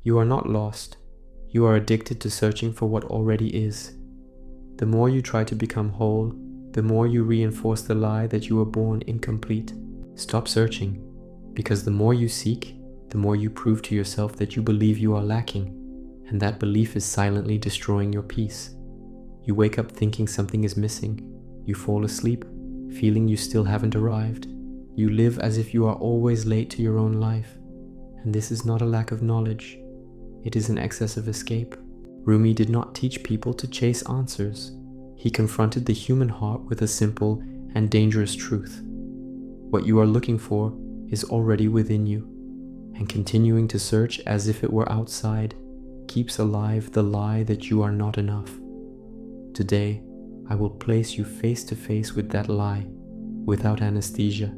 You are not lost. You are addicted to searching for what already is. The more you try to become whole, the more you reinforce the lie that you were born incomplete. Stop searching, because the more you seek, the more you prove to yourself that you believe you are lacking, and that belief is silently destroying your peace. You wake up thinking something is missing. You fall asleep, feeling you still haven't arrived. You live as if you are always late to your own life. And this is not a lack of knowledge. It is an excess of escape. Rumi did not teach people to chase answers. He confronted the human heart with a simple and dangerous truth. What you are looking for is already within you, and continuing to search as if it were outside keeps alive the lie that you are not enough. Today, I will place you face to face with that lie, without anesthesia,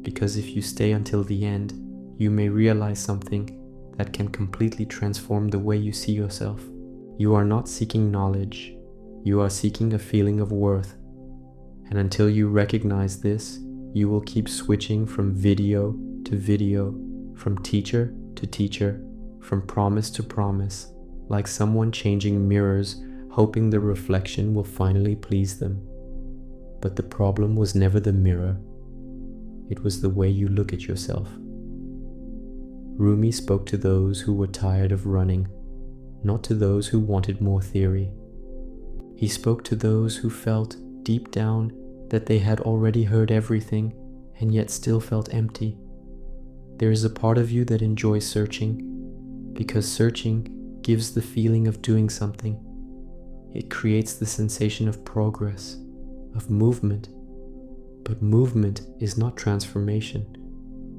because if you stay until the end, you may realize something that can completely transform the way you see yourself. You are not seeking knowledge, you are seeking a feeling of worth. And until you recognize this, you will keep switching from video to video, from teacher to teacher, from promise to promise, like someone changing mirrors, hoping the reflection will finally please them. But the problem was never the mirror, it was the way you look at yourself. Rumi spoke to those who were tired of running, not to those who wanted more theory. He spoke to those who felt deep down that they had already heard everything and yet still felt empty. There is a part of you that enjoys searching, because searching gives the feeling of doing something. It creates the sensation of progress, of movement. But movement is not transformation.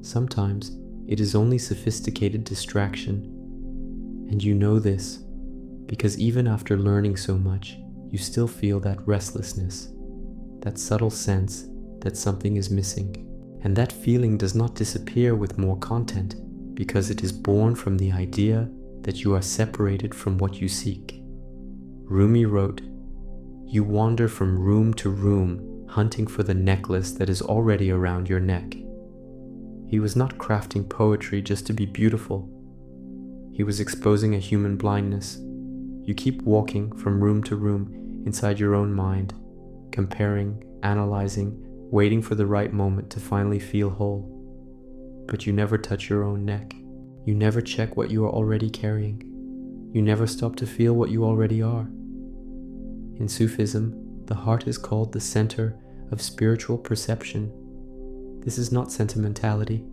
Sometimes it is only sophisticated distraction. And you know this, because even after learning so much, you still feel that restlessness, that subtle sense that something is missing. And that feeling does not disappear with more content, because it is born from the idea that you are separated from what you seek. Rumi wrote, "You wander from room to room, hunting for the necklace that is already around your neck." He was not crafting poetry just to be beautiful. He was exposing a human blindness. You keep walking from room to room inside your own mind, comparing, analyzing, waiting for the right moment to finally feel whole. But you never touch your own neck. You never check what you are already carrying. You never stop to feel what you already are. In Sufism, the heart is called the center of spiritual perception. This is not sentimentality.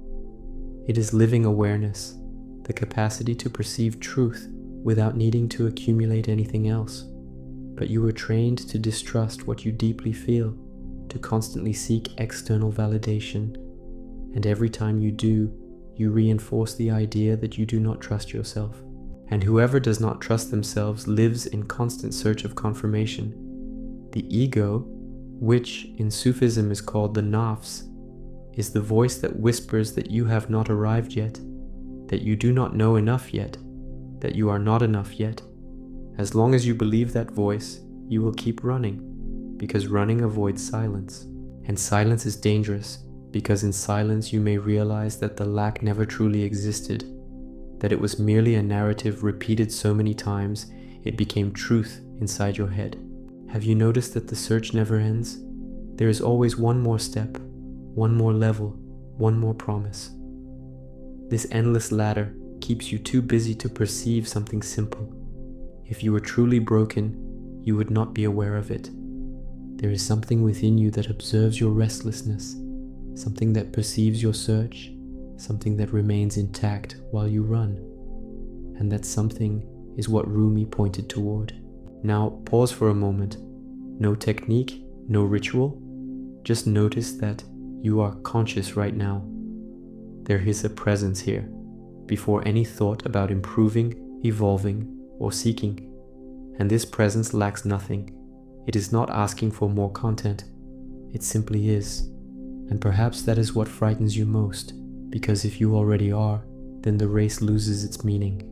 It is living awareness, the capacity to perceive truth without needing to accumulate anything else. But you were trained to distrust what you deeply feel, to constantly seek external validation, and every time you do, you reinforce the idea that you do not trust yourself. And whoever does not trust themselves lives in constant search of confirmation. The ego, which in Sufism is called the nafs, is the voice that whispers that you have not arrived yet, that you do not know enough yet, that you are not enough yet. As long as you believe that voice, you will keep running, because running avoids silence. And silence is dangerous, because in silence you may realize that the lack never truly existed, that it was merely a narrative repeated so many times it became truth inside your head. Have you noticed that the search never ends? There is always one more step, one more level, one more promise. This endless ladder keeps you too busy to perceive something simple. If you were truly broken, you would not be aware of it. There is something within you that observes your restlessness, something that perceives your search, something that remains intact while you run. And that something is what Rumi pointed toward. Now pause for a moment. No technique, no ritual. Just notice that you are conscious right now. There is a presence here, before any thought about improving, evolving, or seeking. And this presence lacks nothing. It is not asking for more content. It simply is. And perhaps that is what frightens you most, because if you already are, then the race loses its meaning.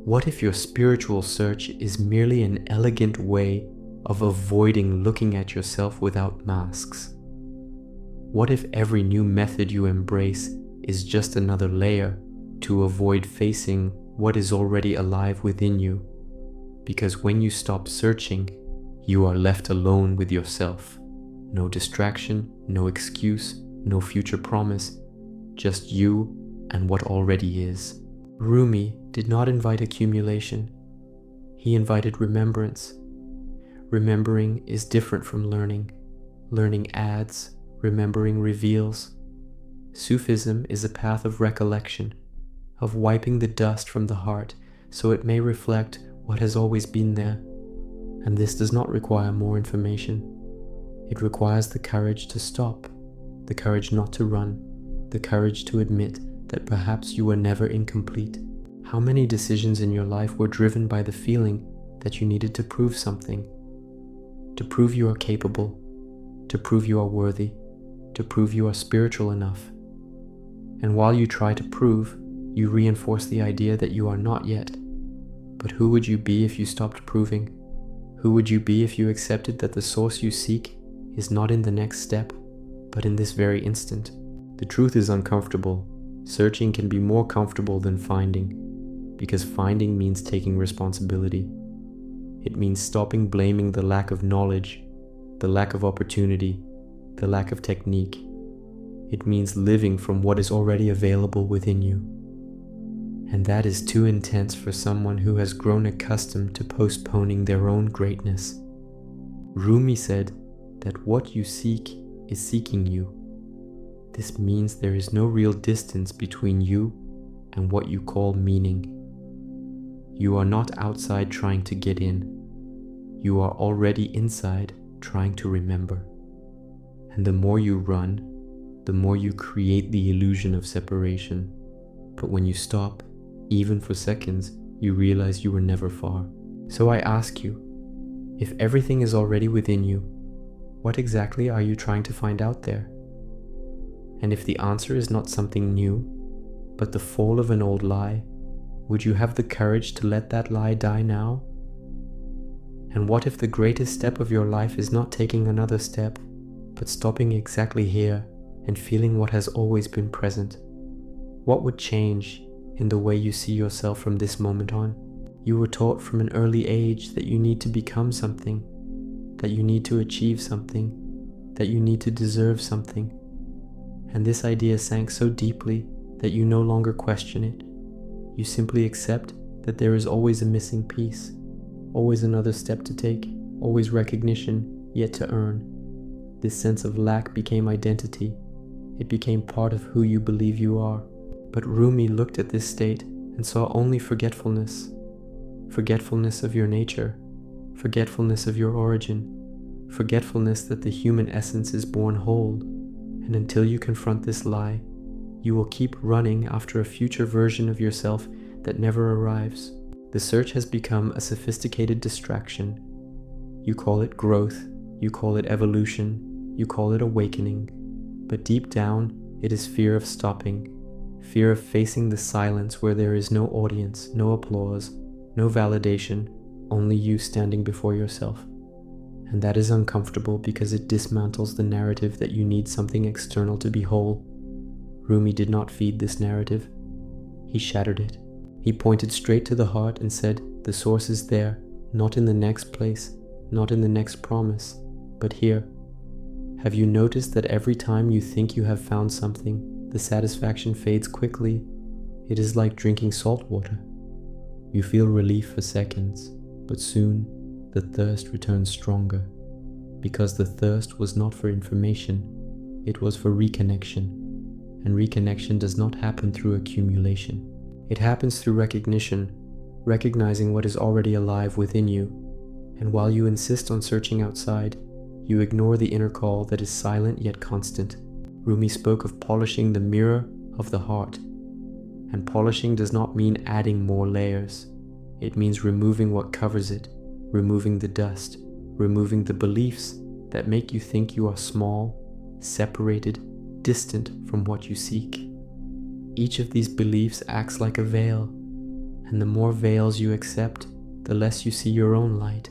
What if your spiritual search is merely an elegant way of avoiding looking at yourself without masks? What if every new method you embrace is just another layer to avoid facing what is already alive within you, because when you stop searching, you are left alone with yourself. No distraction, no excuse, no future promise, just you and what already is. Rumi did not invite accumulation. He invited remembrance. Remembering is different from learning. Learning adds, remembering reveals. Sufism is a path of recollection, of wiping the dust from the heart so it may reflect what has always been there. And this does not require more information. It requires the courage to stop, the courage not to run, the courage to admit that perhaps you were never incomplete. How many decisions in your life were driven by the feeling that you needed to prove something? To prove you are capable, to prove you are worthy, to prove you are spiritual enough. And while you try to prove, you reinforce the idea that you are not yet. But who would you be if you stopped proving? Who would you be if you accepted that the source you seek is not in the next step, but in this very instant? The truth is uncomfortable. Searching can be more comfortable than finding, because finding means taking responsibility. It means stopping blaming the lack of knowledge, the lack of opportunity, the lack of technique. It means living from what is already available within you. And that is too intense for someone who has grown accustomed to postponing their own greatness. Rumi said that what you seek is seeking you. This means there is no real distance between you and what you call meaning. You are not outside trying to get in. You are already inside trying to remember. And the more you run, the more you create the illusion of separation. But when you stop, even for seconds, you realize you were never far. So I ask you, if everything is already within you, what exactly are you trying to find out there? And if the answer is not something new, but the fall of an old lie, would you have the courage to let that lie die now? And what if the greatest step of your life is not taking another step, but stopping exactly here and feeling what has always been present? What would change in the way you see yourself from this moment on? You were taught from an early age that you need to become something, that you need to achieve something, that you need to deserve something. And this idea sank so deeply that you no longer question it. You simply accept that there is always a missing piece, always another step to take, always recognition yet to earn. This sense of lack became identity. It became part of who you believe you are. But Rumi looked at this state and saw only forgetfulness. Forgetfulness of your nature, forgetfulness of your origin, forgetfulness that the human essence is born whole. And until you confront this lie, you will keep running after a future version of yourself that never arrives. The search has become a sophisticated distraction. You call it growth, you call it evolution, you call it awakening. But deep down, it is fear of stopping, fear of facing the silence where there is no audience, no applause, no validation, only you standing before yourself. And that is uncomfortable because it dismantles the narrative that you need something external to be whole. Rumi did not feed this narrative. He shattered it. He pointed straight to the heart and said, the source is there, not in the next place, not in the next promise, but here. Have you noticed that every time you think you have found something, the satisfaction fades quickly? It is like drinking salt water. You feel relief for seconds, but soon the thirst returns stronger, because the thirst was not for information, it was for reconnection. And reconnection does not happen through accumulation. It happens through recognition, recognizing what is already alive within you. And while you insist on searching outside, you ignore the inner call that is silent yet constant. Rumi spoke of polishing the mirror of the heart. And polishing does not mean adding more layers. It means removing what covers it, removing the dust, removing the beliefs that make you think you are small, separated, distant from what you seek. Each of these beliefs acts like a veil, and the more veils you accept, the less you see your own light.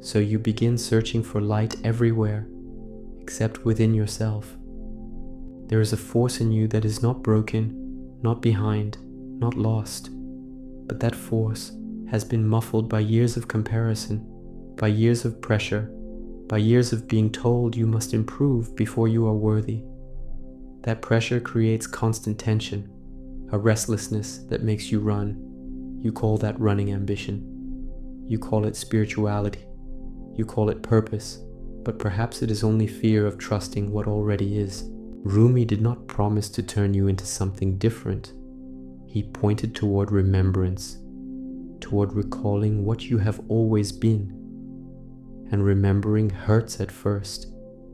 So you begin searching for light everywhere, except within yourself. There is a force in you that is not broken, not behind, not lost. but that force has been muffled by years of comparison, by years of pressure, by years of being told you must improve before you are worthy. That pressure creates constant tension, a restlessness that makes you run. You call that running ambition. You call it spirituality. You call it purpose, but perhaps it is only fear of trusting what already is. Rumi did not promise to turn you into something different. He pointed toward remembrance, toward recalling what you have always been. And remembering hurts at first,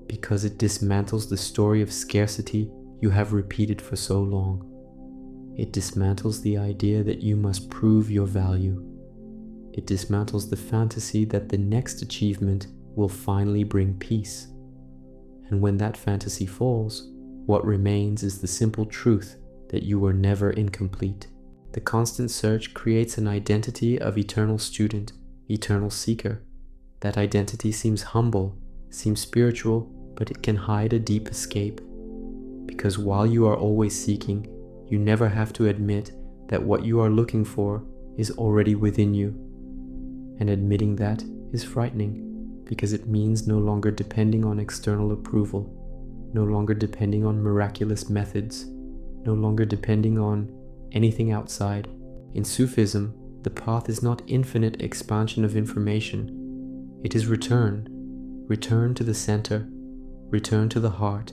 because it dismantles the story of scarcity you have repeated for so long. It dismantles the idea that you must prove your value. It dismantles the fantasy that the next achievement will finally bring peace. And when that fantasy falls, what remains is the simple truth that you were never incomplete. The constant search creates an identity of eternal student, eternal seeker. That identity seems humble, seems spiritual, but it can hide a deep escape. Because while you are always seeking, you never have to admit that what you are looking for is already within you. And admitting that is frightening, because it means no longer depending on external approval, no longer depending on miraculous methods, no longer depending on anything outside. In Sufism, the path is not infinite expansion of information. It is return to the center, return to the heart,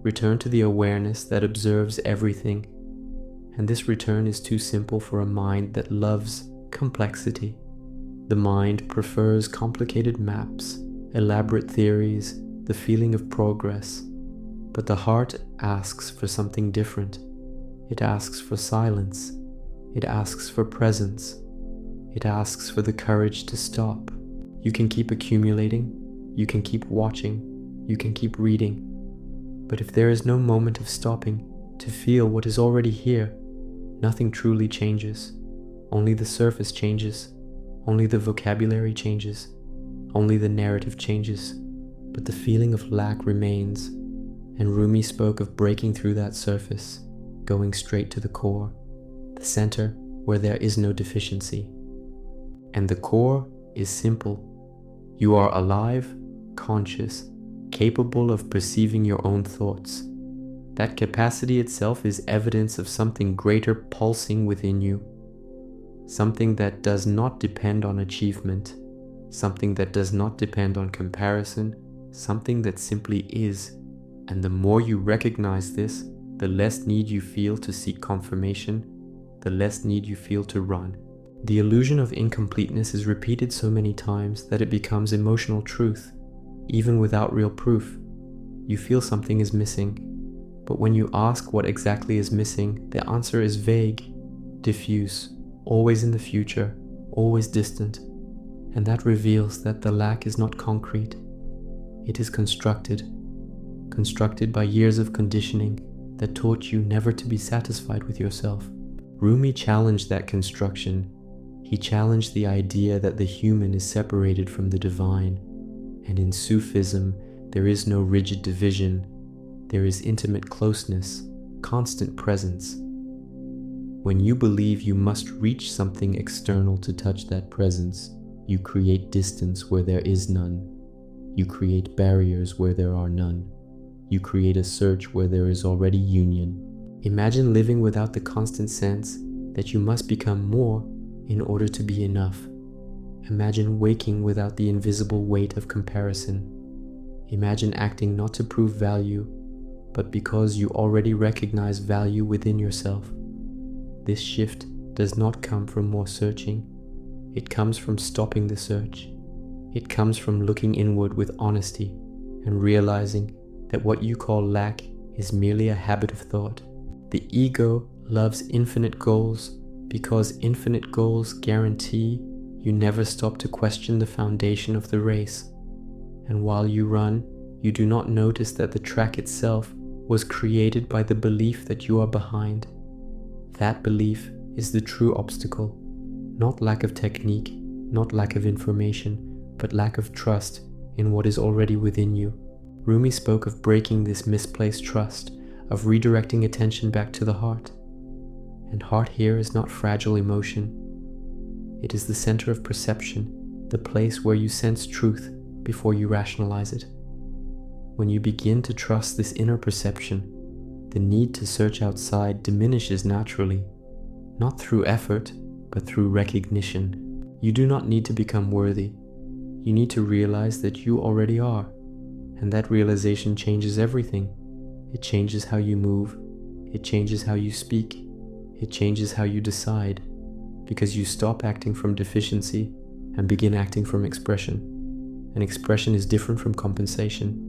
return to the awareness that observes everything. And this return is too simple for a mind that loves complexity. The mind prefers complicated maps, elaborate theories, the feeling of progress. But the heart asks for something different. It asks for silence. It asks for presence. It asks for the courage to stop. You can keep accumulating, you can keep watching, you can keep reading. But if there is no moment of stopping to feel what is already here, nothing truly changes. Only the surface changes. Only the vocabulary changes. Only the narrative changes. But the feeling of lack remains. And Rumi spoke of breaking through that surface, going straight to the core, the center where there is no deficiency. And the core is simple. You are alive, conscious, capable of perceiving your own thoughts. That capacity itself is evidence of something greater pulsing within you. Something that does not depend on achievement, something that does not depend on comparison, something that simply is. And the more you recognize this, the less need you feel to seek confirmation, the less need you feel to run. The illusion of incompleteness is repeated so many times that it becomes emotional truth, even without real proof. You feel something is missing, but when you ask what exactly is missing, the answer is vague, diffuse, always in the future, always distant, and that reveals that the lack is not concrete. It is constructed by years of conditioning that taught you never to be satisfied with yourself. Rumi challenged that construction. He challenged the idea that the human is separated from the divine. And in Sufism, there is no rigid division. There is intimate closeness, constant presence. When you believe you must reach something external to touch that presence, you create distance where there is none. You create barriers where there are none. You create a search where there is already union. Imagine living without the constant sense that you must become more in order to be enough. Imagine waking without the invisible weight of comparison. Imagine acting not to prove value, but because you already recognize value within yourself. This shift does not come from more searching. It comes from stopping the search. It comes from looking inward with honesty and realizing that what you call lack is merely a habit of thought. The ego loves infinite goals because infinite goals guarantee you never stop to question the foundation of the race. And while you run, you do not notice that the track itself was created by the belief that you are behind. That belief is the true obstacle, not lack of technique, not lack of information, but lack of trust in what is already within you. Rumi spoke of breaking this misplaced trust, of redirecting attention back to the heart. And heart here is not fragile emotion. It is the center of perception, the place where you sense truth before you rationalize it. When you begin to trust this inner perception, the need to search outside diminishes naturally, not through effort, but through recognition. You do not need to become worthy. You need to realize that you already are, and that realization changes everything. It changes how you move, it changes how you speak, it changes how you decide, because you stop acting from deficiency and begin acting from expression. And expression is different from compensation.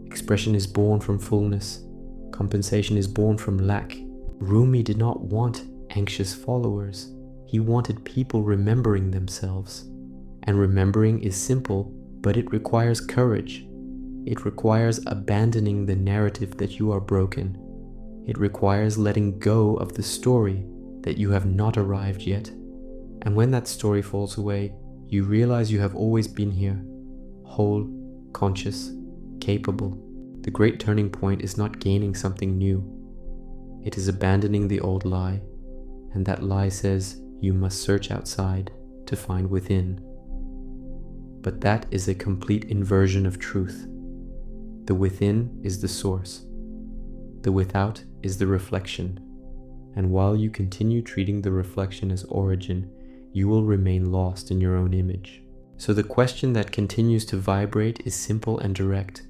Expression is born from fullness. Compensation is born from lack. Rumi did not want anxious followers. He wanted people remembering themselves. And remembering is simple, but it requires courage. It requires abandoning the narrative that you are broken. It requires letting go of the story that you have not arrived yet. And when that story falls away, you realize you have always been here, whole, conscious, capable. The great turning point is not gaining something new. It is abandoning the old lie, and that lie says you must search outside to find within. But that is a complete inversion of truth. The within is the source. The without is the reflection. And while you continue treating the reflection as origin, you will remain lost in your own image. So the question that continues to vibrate is simple and direct.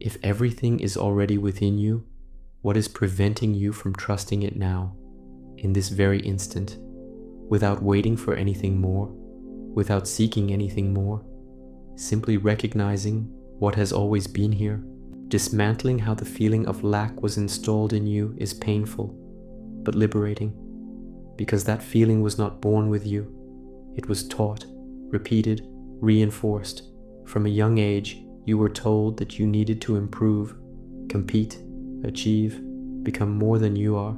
If everything is already within you, what is preventing you from trusting it now, in this very instant, without waiting for anything more, without seeking anything more, simply recognizing what has always been here? Dismantling how the feeling of lack was installed in you is painful, but liberating, because that feeling was not born with you. It was taught, repeated, reinforced. From a young age, you were told that you needed to improve, compete, achieve, become more than you are.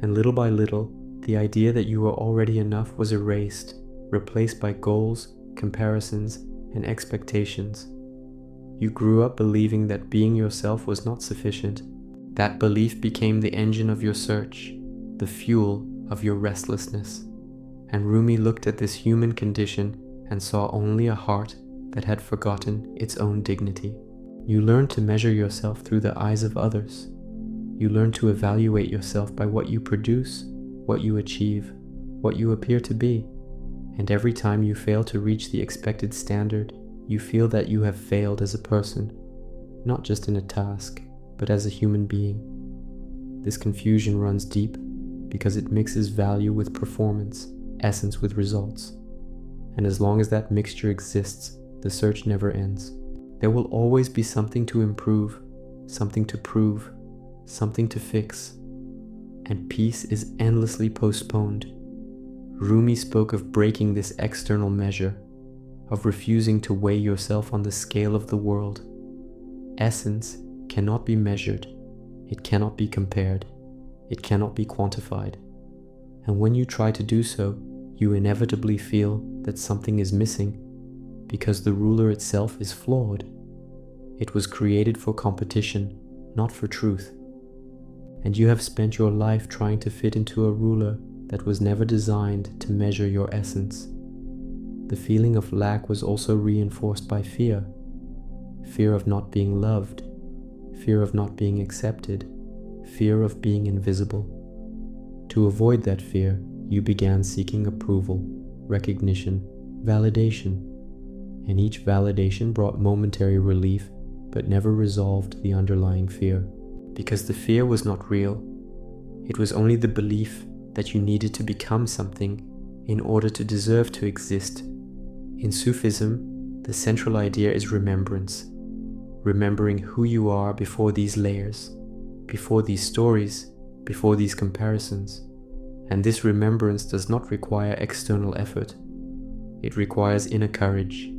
And little by little, the idea that you were already enough was erased, replaced by goals, comparisons, and expectations. You grew up believing that being yourself was not sufficient. That belief became the engine of your search, the fuel of your restlessness. And Rumi looked at this human condition and saw only a heart that had forgotten its own dignity. You learn to measure yourself through the eyes of others. You learn to evaluate yourself by what you produce, what you achieve, what you appear to be. And every time you fail to reach the expected standard, you feel that you have failed as a person, not just in a task, but as a human being. This confusion runs deep because it mixes value with performance, essence with results. And as long as that mixture exists, the search never ends. There will always be something to improve, something to prove, something to fix. And peace is endlessly postponed. Rumi spoke of breaking this external measure, of refusing to weigh yourself on the scale of the world. Essence cannot be measured, it cannot be compared, it cannot be quantified. And when you try to do so, you inevitably feel that something is missing, because the ruler itself is flawed. It was created for competition, not for truth. And you have spent your life trying to fit into a ruler that was never designed to measure your essence. The feeling of lack was also reinforced by fear. Fear of not being loved, fear of not being accepted, fear of being invisible. To avoid that fear, you began seeking approval, recognition, validation. And each validation brought momentary relief, but never resolved the underlying fear. Because the fear was not real. It was only the belief that you needed to become something in order to deserve to exist. In Sufism, the central idea is remembrance. Remembering who you are before these layers, before these stories, before these comparisons. And this remembrance does not require external effort. It requires inner courage.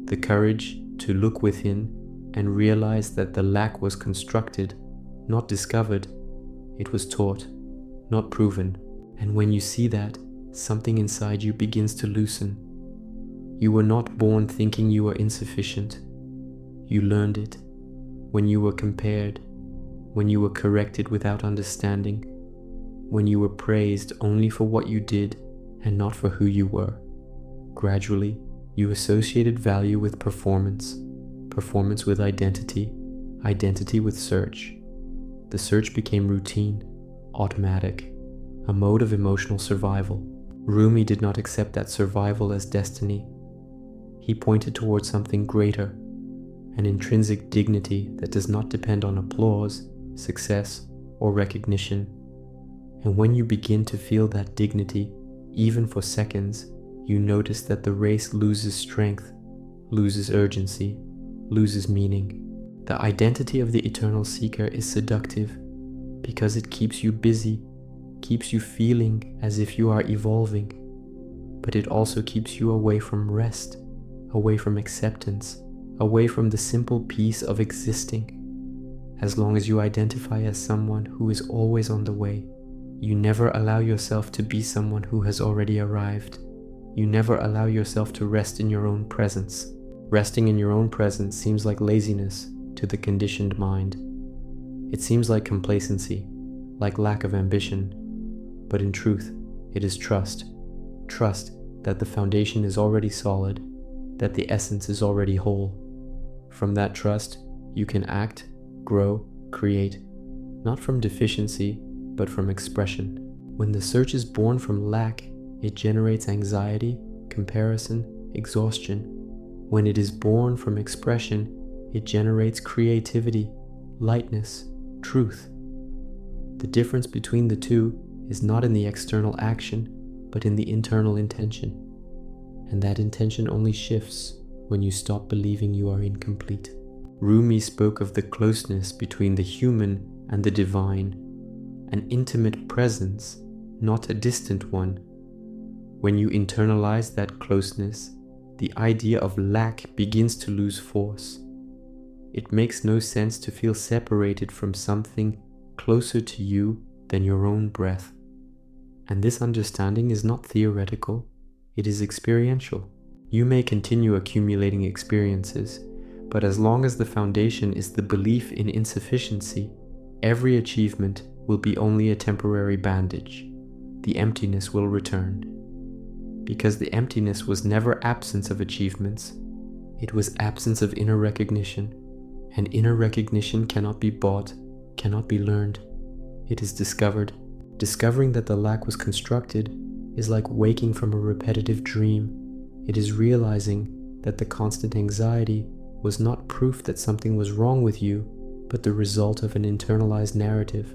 The courage to look within and realize that the lack was constructed, not discovered. It was taught, not proven. And when you see that, something inside you begins to loosen. You were not born thinking you were insufficient. You learned it when you were compared, when you were corrected without understanding, when you were praised only for what you did and not for who you were. Gradually, you associated value with performance, performance with identity, identity with search. The search became routine, automatic, a mode of emotional survival. Rumi did not accept that survival as destiny. He pointed towards something greater, an intrinsic dignity that does not depend on applause, success, or recognition. And when you begin to feel that dignity, even for seconds, you notice that the race loses strength, loses urgency, loses meaning. The identity of the eternal seeker is seductive because it keeps you busy, keeps you feeling as if you are evolving, but it also keeps you away from rest, away from acceptance, away from the simple peace of existing. As long as you identify as someone who is always on the way, you never allow yourself to be someone who has already arrived. You never allow yourself to rest in your own presence. Resting in your own presence seems like laziness to the conditioned mind. It seems like complacency, like lack of ambition. But in truth, it is trust. Trust that the foundation is already solid, that the essence is already whole. From that trust, you can act, grow, create, not from deficiency, but from expression. When the search is born from lack, it generates anxiety, comparison, exhaustion. When it is born from expression, it generates creativity, lightness, truth. The difference between the two is not in the external action, but in the internal intention. And that intention only shifts when you stop believing you are incomplete. Rumi spoke of the closeness between the human and the divine, an intimate presence, not a distant one. When you internalize that closeness, the idea of lack begins to lose force. It makes no sense to feel separated from something closer to you than your own breath. And this understanding is not theoretical, it is experiential. You may continue accumulating experiences, but as long as the foundation is the belief in insufficiency, every achievement will be only a temporary bandage. The emptiness will return. Because the emptiness was never absence of achievements, it was absence of inner recognition, and inner recognition cannot be bought, cannot be learned. It is discovered. Discovering that the lack was constructed is like waking from a repetitive dream. It is realizing that the constant anxiety was not proof that something was wrong with you, but the result of an internalized narrative.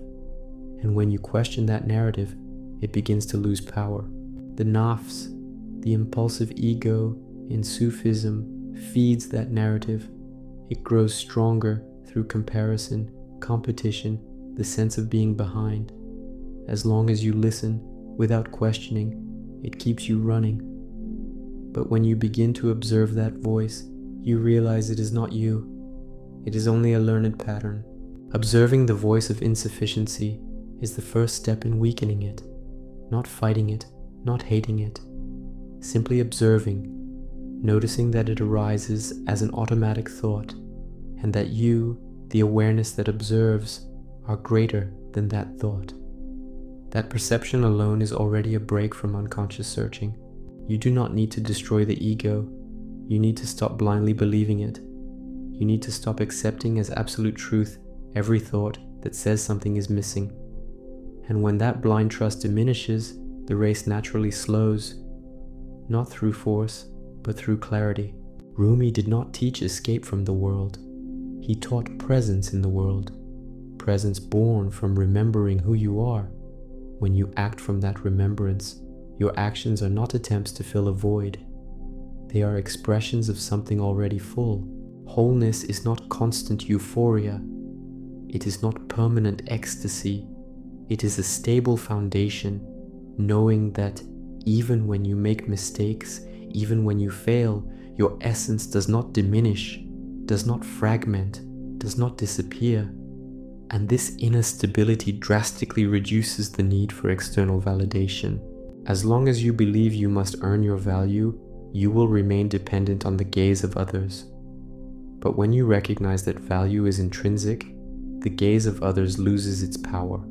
And when you question that narrative, it begins to lose power. The nafs, the impulsive ego in Sufism, feeds that narrative. It grows stronger through comparison, competition, the sense of being behind. As long as you listen without questioning, it keeps you running. But when you begin to observe that voice, you realize it is not you. It is only a learned pattern. Observing the voice of insufficiency is the first step in weakening it, not fighting it, not hating it. Simply observing, noticing that it arises as an automatic thought, and that you, the awareness that observes, are greater than that thought. That perception alone is already a break from unconscious searching. You do not need to destroy the ego. You need to stop blindly believing it. You need to stop accepting as absolute truth every thought that says something is missing. And when that blind trust diminishes, the race naturally slows, not through force, but through clarity. Rumi did not teach escape from the world. He taught presence in the world, presence born from remembering who you are. When you act from that remembrance, your actions are not attempts to fill a void. They are expressions of something already full. Wholeness is not constant euphoria. It is not permanent ecstasy. It is a stable foundation, knowing that even when you make mistakes, even when you fail, your essence does not diminish, does not fragment, does not disappear. And this inner stability drastically reduces the need for external validation. As long as you believe you must earn your value, you will remain dependent on the gaze of others. But when you recognize that value is intrinsic, the gaze of others loses its power.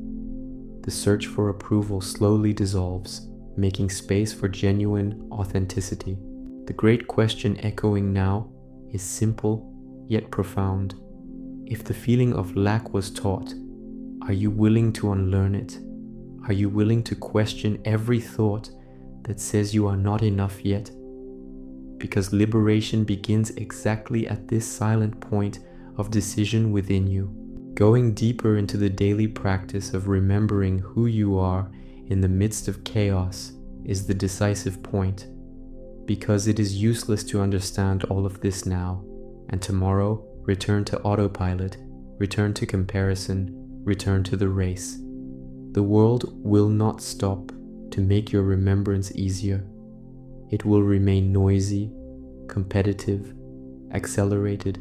The search for approval slowly dissolves, making space for genuine authenticity. The great question echoing now is simple yet profound. If the feeling of lack was taught, are you willing to unlearn it? Are you willing to question every thought that says you are not enough yet? Because liberation begins exactly at this silent point of decision within you. Going deeper into the daily practice of remembering who you are in the midst of chaos is the decisive point, because it is useless to understand all of this now, and tomorrow return to autopilot, return to comparison, return to the race. The world will not stop to make your remembrance easier. It will remain noisy, competitive, accelerated,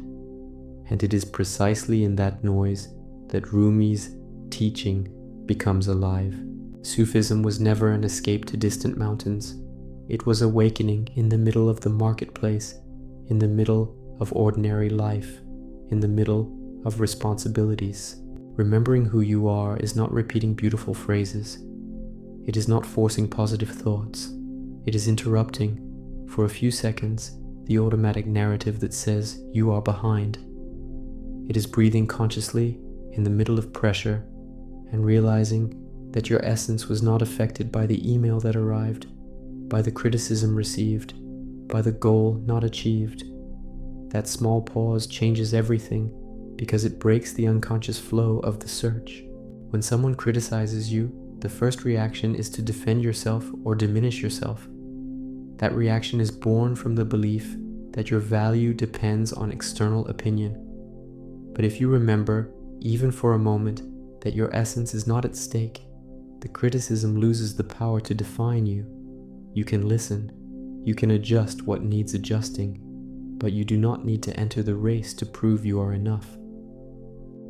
and it is precisely in that noise that Rumi's teaching becomes alive. Sufism was never an escape to distant mountains. It was awakening in the middle of the marketplace, in the middle of ordinary life, in the middle of responsibilities. Remembering who you are is not repeating beautiful phrases. It is not forcing positive thoughts. It is interrupting, for a few seconds, the automatic narrative that says you are behind. It is breathing consciously in the middle of pressure and realizing that your essence was not affected by the email that arrived, by the criticism received, by the goal not achieved. That small pause changes everything because it breaks the unconscious flow of the search. When someone criticizes you, the first reaction is to defend yourself or diminish yourself. That reaction is born from the belief that your value depends on external opinion. But if you remember, even for a moment, that your essence is not at stake, the criticism loses the power to define you. You can listen, you can adjust what needs adjusting, but you do not need to enter the race to prove you are enough.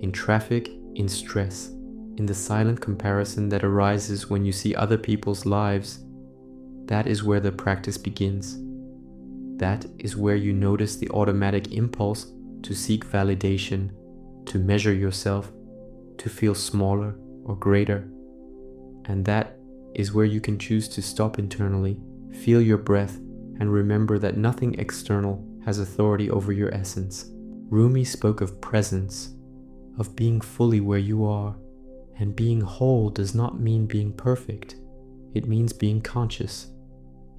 In traffic, in stress, in the silent comparison that arises when you see other people's lives, that is where the practice begins. That is where you notice the automatic impulse to seek validation, to measure yourself, to feel smaller or greater. And that is where you can choose to stop internally, feel your breath, and remember that nothing external has authority over your essence. Rumi spoke of presence, of being fully where you are, and being whole does not mean being perfect. It means being conscious.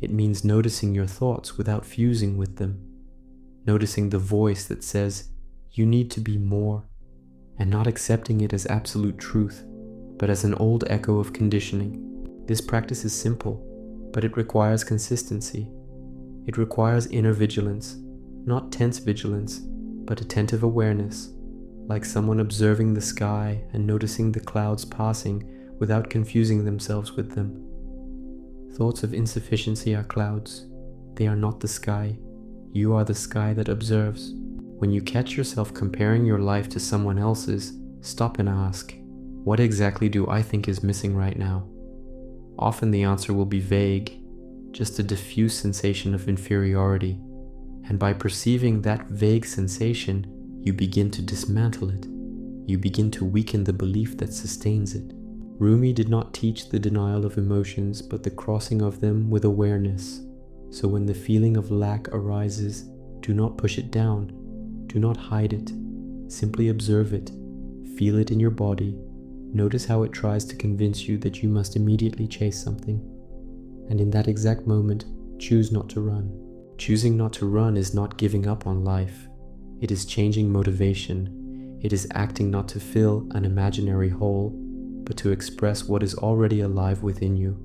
It means noticing your thoughts without fusing with them, noticing the voice that says you need to be more, and not accepting it as absolute truth, but as an old echo of conditioning. This practice is simple, but it requires consistency. It requires inner vigilance, not tense vigilance, but attentive awareness, like someone observing the sky and noticing the clouds passing without confusing themselves with them. Thoughts of insufficiency are clouds. They are not the sky. You are the sky that observes. When you catch yourself comparing your life to someone else's, stop and ask, what exactly do I think is missing right now? Often the answer will be vague, just a diffuse sensation of inferiority. And by perceiving that vague sensation, you begin to dismantle it. You begin to weaken the belief that sustains it. Rumi did not teach the denial of emotions, but the crossing of them with awareness. So when the feeling of lack arises, do not push it down. Do not hide it. Simply observe it. Feel it in your body. Notice how it tries to convince you that you must immediately chase something. And in that exact moment, choose not to run. Choosing not to run is not giving up on life. It is changing motivation. It is acting not to fill an imaginary hole, but to express what is already alive within you.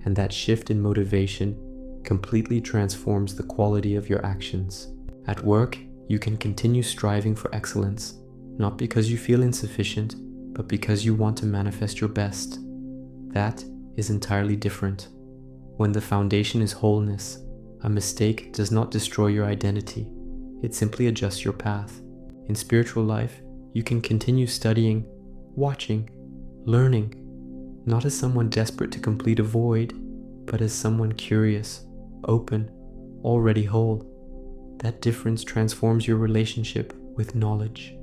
And that shift in motivation completely transforms the quality of your actions. At work, you can continue striving for excellence, not because you feel insufficient, but because you want to manifest your best. That is entirely different. When the foundation is wholeness, a mistake does not destroy your identity. It simply adjusts your path. In spiritual life, you can continue studying, watching, learning, not as someone desperate to complete a void, but as someone curious, open, already whole. That difference transforms your relationship with knowledge.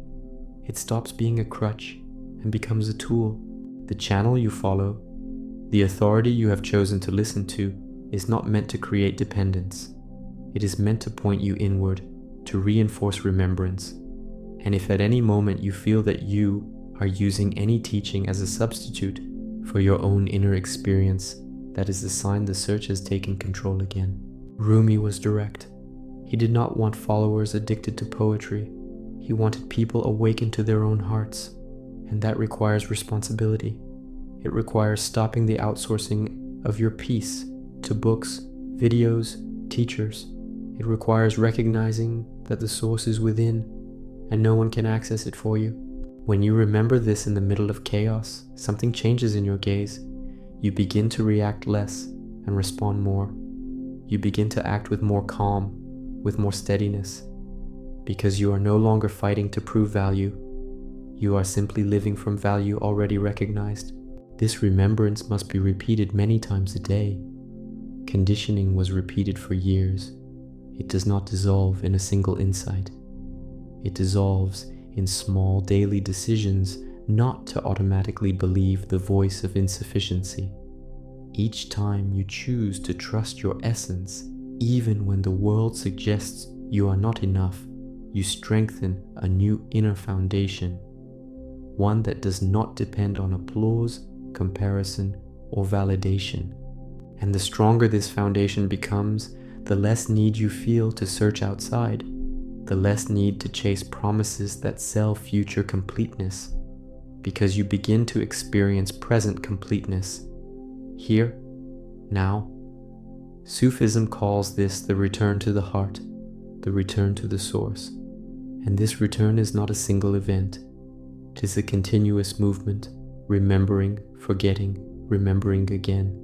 It stops being a crutch and becomes a tool. The channel you follow, the authority you have chosen to listen to, is not meant to create dependence. It is meant to point you inward, to reinforce remembrance. And if at any moment you feel that you are using any teaching as a substitute for your own inner experience, that is a sign the search has taken control again. Rumi was direct. He did not want followers addicted to poetry. He wanted people awakened to their own hearts, and that requires responsibility. It requires stopping the outsourcing of your peace to books, videos, teachers. It requires recognizing that the source is within, and no one can access it for you. When you remember this in the middle of chaos, something changes in your gaze. You begin to react less and respond more. You begin to act with more calm, with more steadiness, because you are no longer fighting to prove value. You are simply living from value already recognized. This remembrance must be repeated many times a day. Conditioning was repeated for years. It does not dissolve in a single insight. It dissolves in small daily decisions not to automatically believe the voice of insufficiency. Each time you choose to trust your essence, even when the world suggests you are not enough, you strengthen a new inner foundation, one that does not depend on applause, comparison, or validation. And the stronger this foundation becomes, the less need you feel to search outside, the less need to chase promises that sell future completeness, because you begin to experience present completeness, here, now. Sufism calls this the return to the heart, the return to the source. And this return is not a single event. It is a continuous movement, remembering, forgetting, remembering again,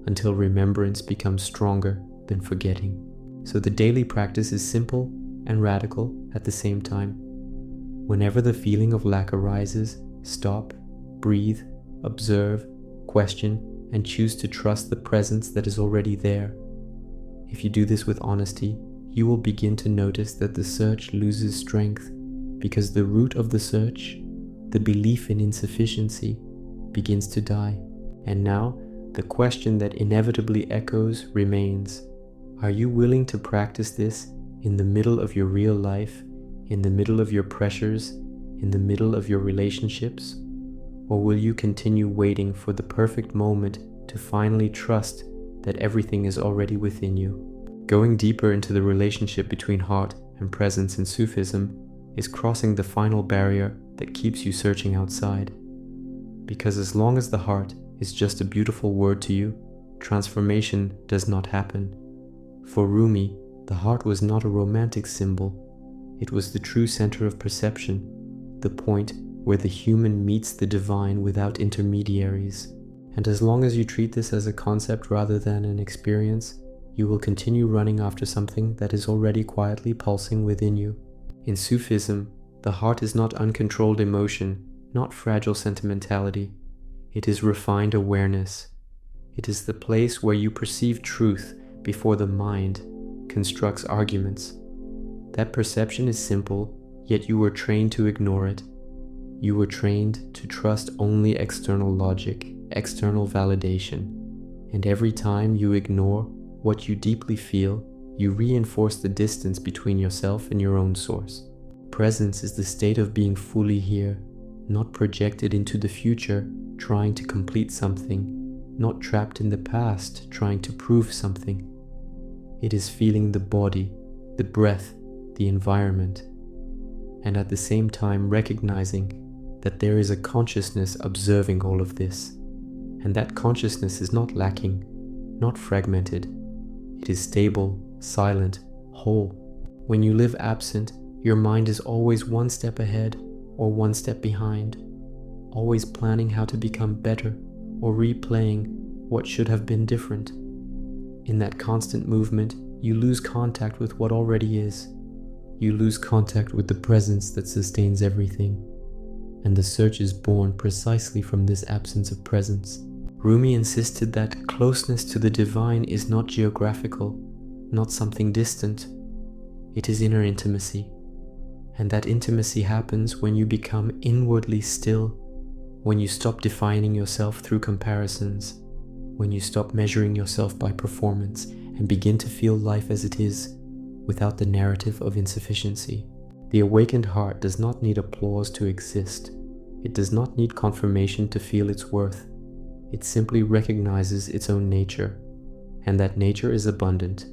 until remembrance becomes stronger than forgetting. So the daily practice is simple and radical at the same time. Whenever the feeling of lack arises, stop, breathe, observe, question, and choose to trust the presence that is already there. If you do this with honesty, you will begin to notice that the search loses strength, because the root of the search, the belief in insufficiency, begins to die. And now, the question that inevitably echoes remains: are you willing to practice this in the middle of your real life, in the middle of your pressures, in the middle of your relationships? Or will you continue waiting for the perfect moment to finally trust that everything is already within you? Going deeper into the relationship between heart and presence in Sufism is crossing the final barrier that keeps you searching outside. Because as long as the heart is just a beautiful word to you, transformation does not happen. For Rumi, the heart was not a romantic symbol. It was the true center of perception, the point where the human meets the divine without intermediaries. And as long as you treat this as a concept rather than an experience, you will continue running after something that is already quietly pulsing within you. In Sufism, the heart is not uncontrolled emotion, not fragile sentimentality. It is refined awareness. It is the place where you perceive truth before the mind constructs arguments. That perception is simple, yet you were trained to ignore it. You were trained to trust only external logic, external validation. And every time you ignore what you deeply feel, you reinforce the distance between yourself and your own source. Presence is the state of being fully here, not projected into the future, trying to complete something, not trapped in the past, trying to prove something. It is feeling the body, the breath, the environment, and at the same time recognizing that there is a consciousness observing all of this. And that consciousness is not lacking, not fragmented. It is stable, silent, whole. When you live absent, your mind is always one step ahead or one step behind, always planning how to become better or replaying what should have been different. In that constant movement, you lose contact with what already is. You lose contact with the presence that sustains everything. And the search is born precisely from this absence of presence. Rumi insisted that closeness to the divine is not geographical, not something distant. It is inner intimacy. And that intimacy happens when you become inwardly still, when you stop defining yourself through comparisons, when you stop measuring yourself by performance and begin to feel life as it is, without the narrative of insufficiency. The awakened heart does not need applause to exist. It does not need confirmation to feel its worth. It simply recognizes its own nature, and that nature is abundant,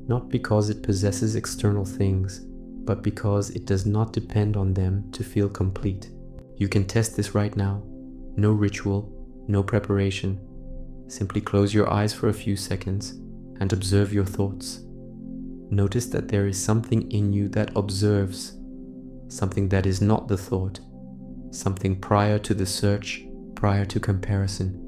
not because it possesses external things, but because it does not depend on them to feel complete. You can test this right now. No ritual, no preparation. Simply close your eyes for a few seconds and observe your thoughts. Notice that there is something in you that observes, something that is not the thought, something prior to the search, prior to comparison.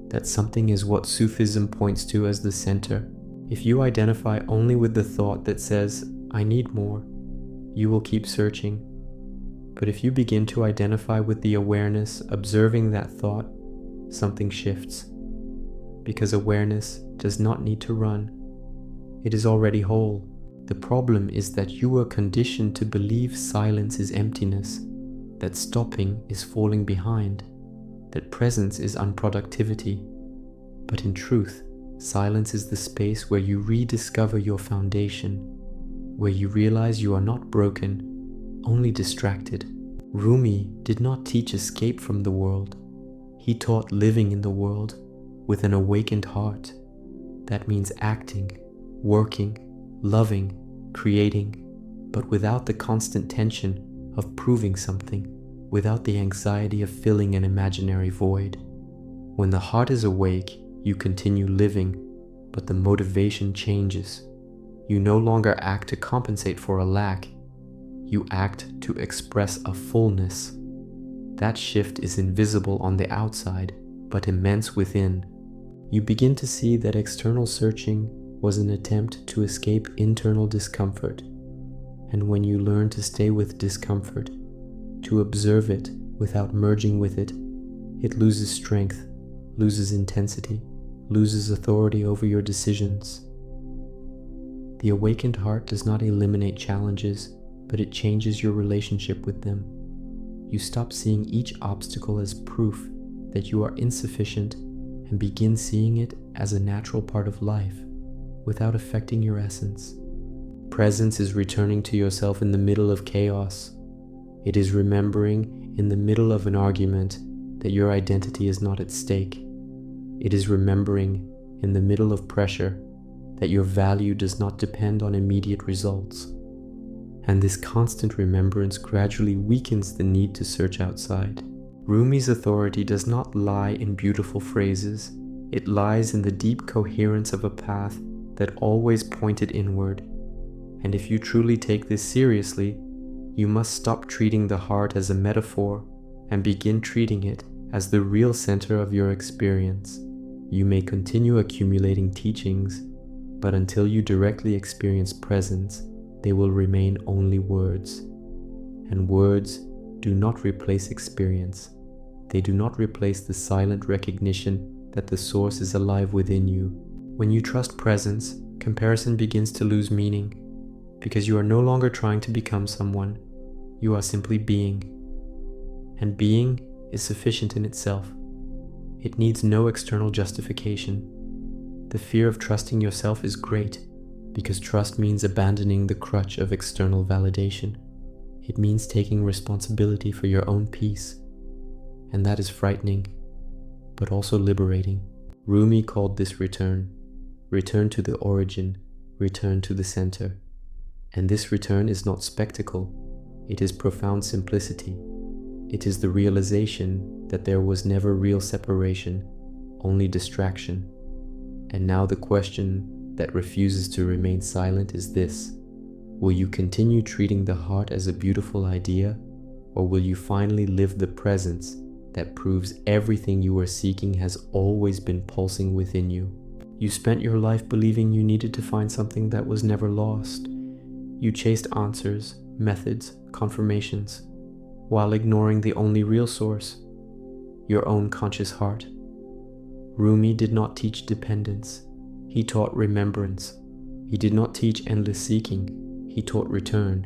That something is what Sufism points to as the center. If you identify only with the thought that says, "I need more," you will keep searching. But if you begin to identify with the awareness observing that thought, something shifts. Because awareness does not need to run. It is already whole. The problem is that you are conditioned to believe silence is emptiness, that stopping is falling behind, that presence is unproductivity. But in truth, silence is the space where you rediscover your foundation, where you realize you are not broken, only distracted. Rumi did not teach escape from the world. He taught living in the world with an awakened heart. That means acting, working, loving, creating, but without the constant tension of proving something, without the anxiety of filling an imaginary void. When the heart is awake, you continue living, but the motivation changes. You no longer act to compensate for a lack. You act to express a fullness. That shift is invisible on the outside, but immense within. You begin to see that external searching was an attempt to escape internal discomfort. And when you learn to stay with discomfort, to observe it without merging with it, it loses strength, loses intensity, loses authority over your decisions. The awakened heart does not eliminate challenges, but it changes your relationship with them. You stop seeing each obstacle as proof that you are insufficient and begin seeing it as a natural part of life, without affecting your essence. Presence is returning to yourself in the middle of chaos. It is remembering in the middle of an argument that your identity is not at stake. It is remembering in the middle of pressure that your value does not depend on immediate results. And this constant remembrance gradually weakens the need to search outside. Rumi's authority does not lie in beautiful phrases. It lies in the deep coherence of a path that always pointed inward. And if you truly take this seriously, you must stop treating the heart as a metaphor and begin treating it as the real center of your experience. You may continue accumulating teachings, but until you directly experience presence, they will remain only words. And words do not replace experience. They do not replace the silent recognition that the source is alive within you. When you trust presence, comparison begins to lose meaning, because you are no longer trying to become someone. You are simply being. And being is sufficient in itself. It needs no external justification. The fear of trusting yourself is great, because trust means abandoning the crutch of external validation. It means taking responsibility for your own peace. And that is frightening, but also liberating. Rumi called this return. Return to the origin, return to the center. And this return is not spectacle. It is profound simplicity. It is the realization that there was never real separation, only distraction. And now the question that refuses to remain silent is this: will you continue treating the heart as a beautiful idea, or will you finally live the presence that proves everything you are seeking has always been pulsing within you? You spent your life believing you needed to find something that was never lost. You chased answers, methods, confirmations, while ignoring the only real source, your own conscious heart. Rumi did not teach dependence. He taught remembrance. He did not teach endless seeking. He taught return.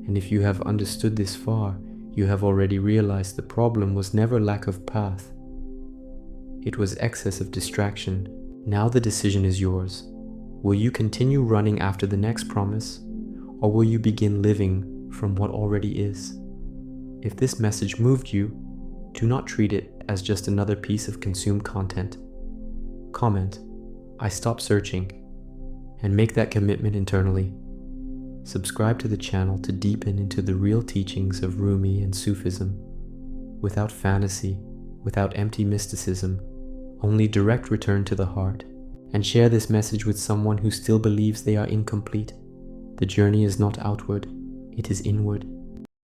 And if you have understood this far, You have already realized the problem was never lack of path. It was excess of distraction. Now the decision is yours. Will you continue running after the next promise, or will you begin living from what already is? If this message moved you, do not treat it as just another piece of consumed content. Comment, "I stop searching," and make that commitment internally. Subscribe to the channel to deepen into the real teachings of Rumi and Sufism, without fantasy, without empty mysticism, only direct return to the heart, and share this message with someone who still believes they are incomplete. The journey is not outward, it is inward.